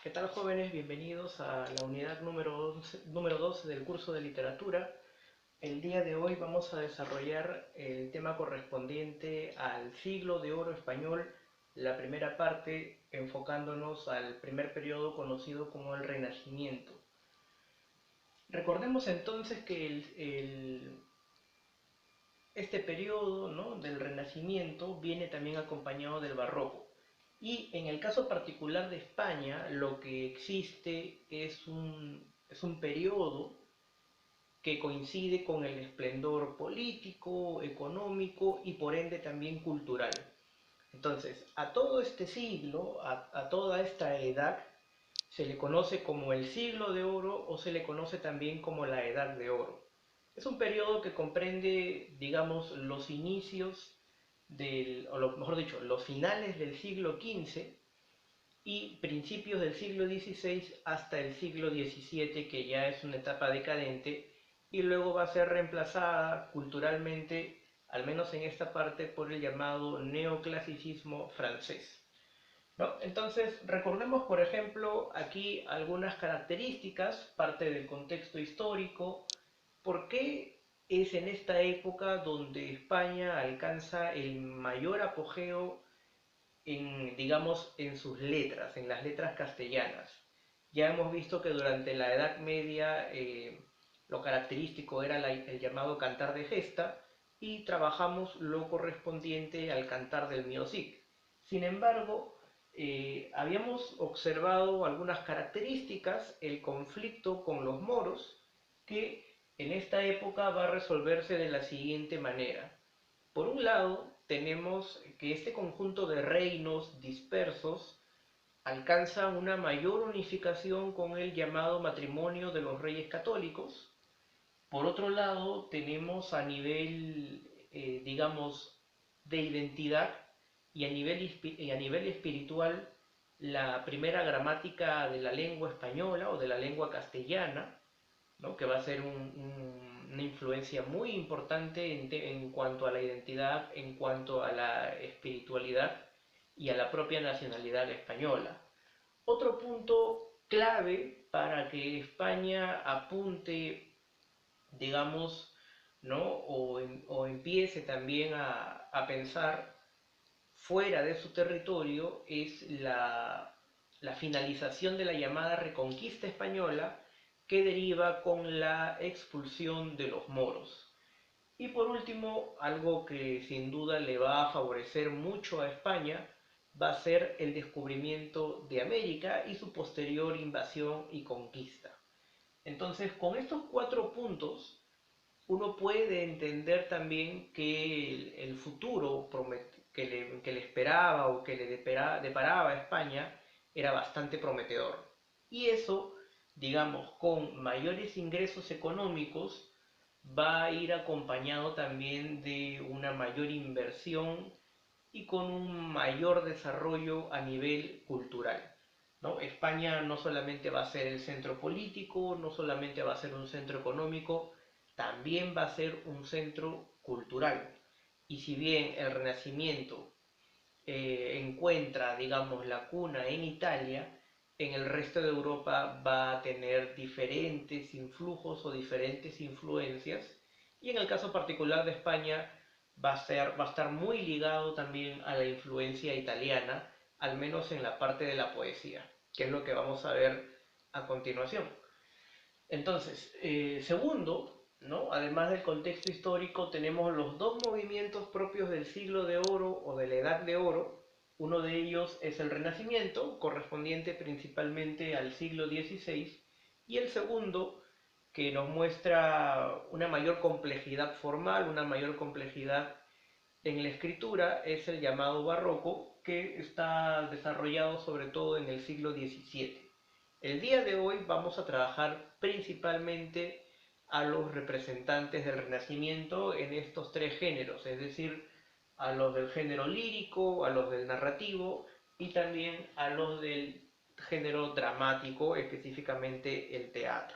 ¿Qué tal, jóvenes? Bienvenidos a la unidad número 12 del curso de literatura. El día de hoy vamos a desarrollar el tema correspondiente al siglo de oro español, la primera parte enfocándonos al primer periodo conocido como el Renacimiento. Recordemos entonces que este periodo, ¿no?, del Renacimiento viene también acompañado del Barroco. Y en el caso particular de España, lo que existe es un periodo que coincide con el esplendor político, económico y por ende también cultural. Entonces, a todo este siglo, a toda esta edad, se le conoce como el siglo de oro o se le conoce también como la edad de oro. Es un periodo que comprende, digamos, los inicios o mejor dicho, los finales del siglo XV y principios del siglo XVI hasta el siglo XVII, que ya es una etapa decadente, y luego va a ser reemplazada culturalmente, al menos en esta parte, por el llamado neoclasicismo francés, ¿no? Entonces, recordemos, por ejemplo, aquí algunas características, parte del contexto histórico, por qué es en esta época donde España alcanza el mayor apogeo digamos, en sus letras, en las letras castellanas. Ya hemos visto que durante la Edad Media lo característico era el llamado cantar de gesta y trabajamos lo correspondiente al cantar del Miocic. Sin embargo, habíamos observado algunas características, el conflicto con los moros, que en esta época va a resolverse de la siguiente manera. Por un lado, tenemos que este conjunto de reinos dispersos alcanza una mayor unificación con el llamado matrimonio de los reyes católicos. Por otro lado, tenemos a nivel, digamos, de identidad y a nivel espiritual la primera gramática de la lengua española o de la lengua castellana, ¿no?, que va a ser una influencia muy importante en cuanto a la identidad, en cuanto a la espiritualidad y a la propia nacionalidad española. Otro punto clave para que España apunte, digamos, ¿no?, o empiece también a pensar fuera de su territorio es la finalización de la llamada Reconquista Española, que deriva con la expulsión de los moros. Y por último, algo que sin duda le va a favorecer mucho a España va a ser el descubrimiento de América y su posterior invasión y conquista. Entonces, con estos cuatro puntos, uno puede entender también que el futuro que le esperaba o que le deparaba a España era bastante prometedor. Y eso, digamos, con mayores ingresos económicos, va a ir acompañado también de una mayor inversión y con un mayor desarrollo a nivel cultural, ¿no? España no solamente va a ser el centro político, no solamente va a ser un centro económico, también va a ser un centro cultural. Y si bien el Renacimiento encuentra, digamos, la cuna en Italia, en el resto de Europa va a tener diferentes influjos o diferentes influencias, y en el caso particular de España va a estar muy ligado también a la influencia italiana, al menos en la parte de la poesía, que es lo que vamos a ver a continuación. Entonces, segundo, ¿no?, además del contexto histórico, tenemos los dos movimientos propios del siglo de oro o de la edad de oro. Uno de ellos es el Renacimiento, correspondiente principalmente al siglo XVI, y el segundo, que nos muestra una mayor complejidad formal, una mayor complejidad en la escritura, es el llamado barroco, que está desarrollado sobre todo en el siglo XVII. El día de hoy vamos a trabajar principalmente a los representantes del Renacimiento en estos tres géneros, es decir, a los del género lírico, a los del narrativo y también a los del género dramático, específicamente el teatro.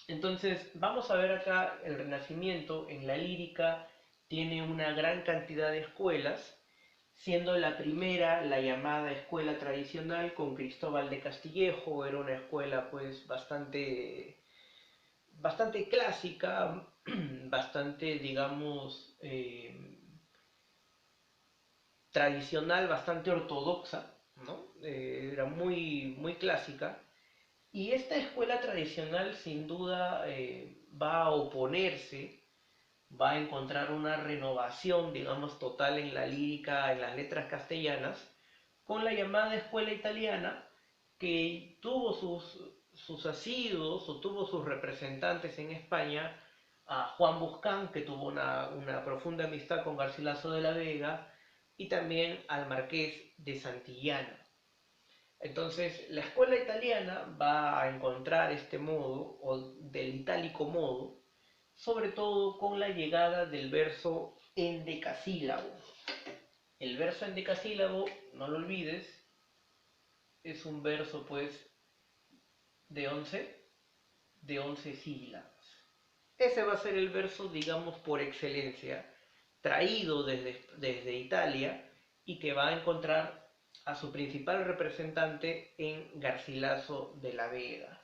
Entonces, vamos a ver acá el Renacimiento en la lírica tiene una gran cantidad de escuelas. siendo la primera la llamada escuela tradicional con Cristóbal de Castillejo. Era una escuela pues bastante clásica, bastante, digamos, tradicional, bastante ortodoxa, ¿no? Era muy clásica. Y esta escuela tradicional sin duda va a oponerse, va a encontrar una renovación, digamos, total en la lírica, en las letras castellanas, con la llamada escuela italiana, que tuvo sus asiduos o tuvo sus representantes en España, a Juan Buscán, que tuvo una profunda amistad con Garcilaso de la Vega, y también al Marqués de Santillana. Entonces, la escuela italiana va a encontrar este modo, o del itálico modo, sobre todo con la llegada del verso endecasílabo. El verso endecasílabo, no lo olvides, es un verso pues de 11 sílabas. Ese va a ser el verso, digamos, por excelencia, traído desde Italia y que va a encontrar a su principal representante en Garcilaso de la Vega.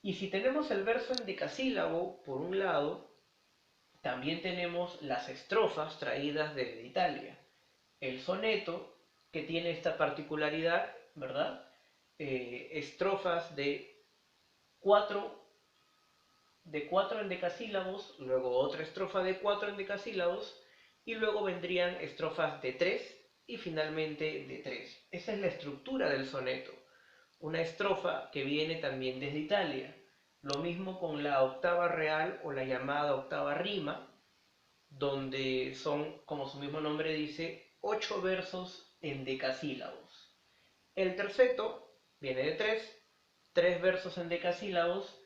Y si tenemos el verso endecasílabo, por un lado, también tenemos las estrofas traídas desde Italia. El soneto, que tiene esta particularidad, ¿verdad? Estrofas cuatro, de 4 endecasílabos, luego otra estrofa de 4 endecasílabos, y luego vendrían estrofas de 3 y finalmente de 3. Esa es la estructura del soneto. Una estrofa que viene también desde Italia. Lo mismo con la octava real o la llamada octava rima, donde son, como su mismo nombre dice, 8 versos en decasílabos. El terceto viene de 3 versos en decasílabos,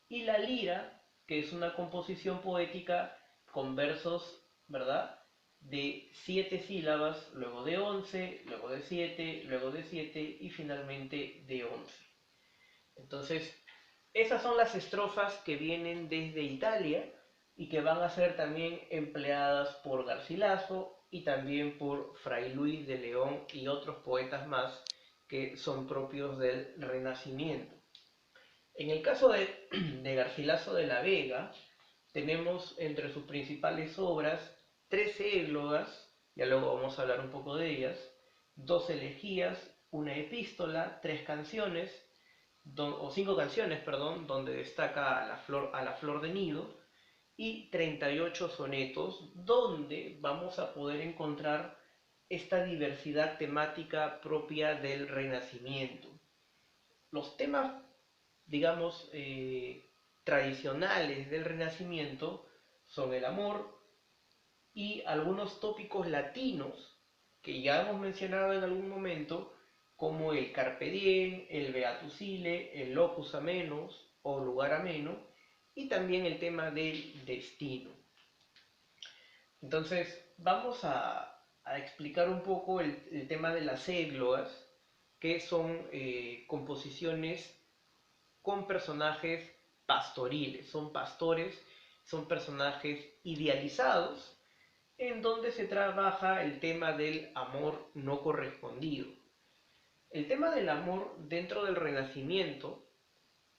y la lira, que es una composición poética con versos, ¿verdad? De 7 sílabas, luego de 11, luego de 7, luego de 7 y finalmente de 11. Entonces, esas son las estrofas que vienen desde Italia y que van a ser también empleadas por Garcilaso y también por Fray Luis de León y otros poetas más que son propios del Renacimiento. En el caso de Garcilaso de la Vega, tenemos entre sus principales obras 13 églogas, ya luego vamos a hablar un poco de ellas, 2 elegías, una epístola, 3 canciones, o 5 canciones, perdón, donde destaca a la flor de nido, y 38 sonetos, donde vamos a poder encontrar esta diversidad temática propia del Renacimiento. Los temas, digamos, tradicionales del Renacimiento son el amor y algunos tópicos latinos que ya hemos mencionado en algún momento, como el carpe diem, el beatus ille, el locus amenus o lugar ameno, y también el tema del destino. Entonces, vamos a explicar un poco el tema de las églogas, que son composiciones con personajes pastoriles, son pastores, son personajes idealizados, en donde se trabaja el tema del amor no correspondido. El tema del amor dentro del Renacimiento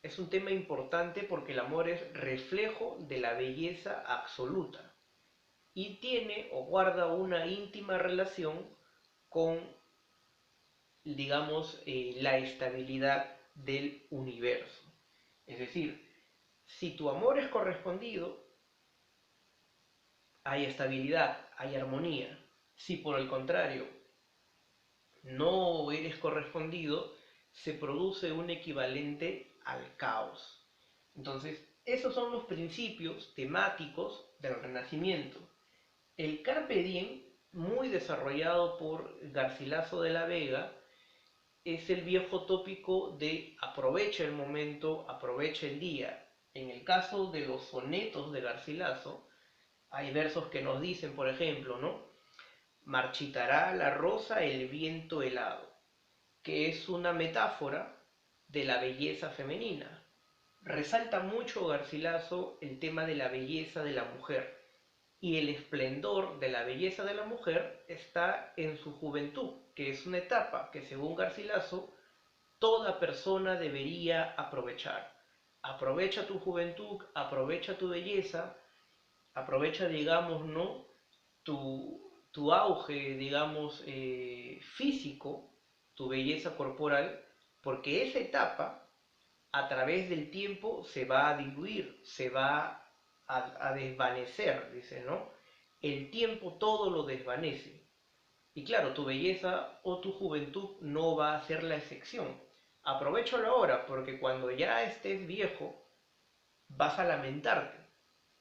es un tema importante porque el amor es reflejo de la belleza absoluta y tiene o guarda una íntima relación con, digamos, la estabilidad del universo. Es decir, si tu amor es correspondido, hay estabilidad, hay armonía. Si por el contrario no eres correspondido, se produce un equivalente al caos. Entonces, esos son los principios temáticos del Renacimiento. El Carpe Diem, muy desarrollado por Garcilaso de la Vega, es el viejo tópico de aprovecha el momento, aprovecha el día. En el caso de los sonetos de Garcilaso, hay versos que nos dicen, por ejemplo, ¿no? Marchitará la rosa el viento helado, que es una metáfora de la belleza femenina. Resalta mucho Garcilaso el tema de la belleza de la mujer. y el esplendor de la belleza de la mujer está en su juventud, que es una etapa que según Garcilaso toda persona debería aprovechar. Aprovecha tu juventud, aprovecha tu belleza, aprovecha, digamos, ¿no? Tu auge, digamos, físico, tu belleza corporal, porque esa etapa, a través del tiempo, se va a diluir, se va a desvanecer, dice, ¿no? El tiempo todo lo desvanece. Y claro, tu belleza o tu juventud no va a ser la excepción. Aprovechalo ahora, porque cuando ya estés viejo, vas a lamentarte,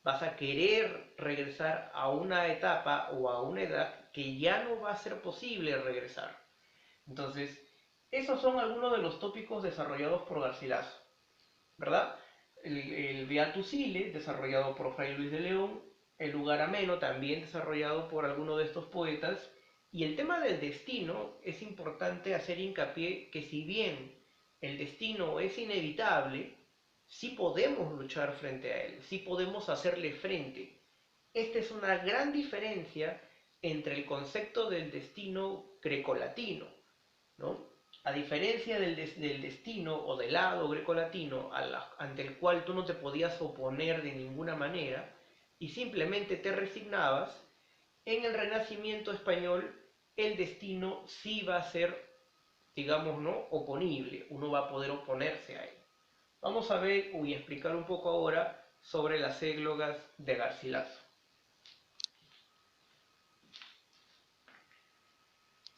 vas a querer regresar a una etapa o a una edad que ya no va a ser posible regresar. Entonces, esos son algunos de los tópicos desarrollados por Garcilaso, ¿verdad? El Beatus Ile, desarrollado por Fray Luis de León, el Lugar Ameno, también desarrollado por alguno de estos poetas, y el tema del destino es importante hacer hincapié que si bien el destino es inevitable, sí podemos luchar frente a él, sí podemos hacerle frente. Esta es una gran diferencia entre el concepto del destino grecolatino, ¿no? A diferencia del destino o del lado grecolatino ante el cual tú no te podías oponer de ninguna manera y simplemente te resignabas, en el Renacimiento español el destino sí va a ser, digamos, ¿no? Oponible, uno va a poder oponerse a él. Vamos a ver y explicar un poco ahora sobre las églogas de Garcilaso.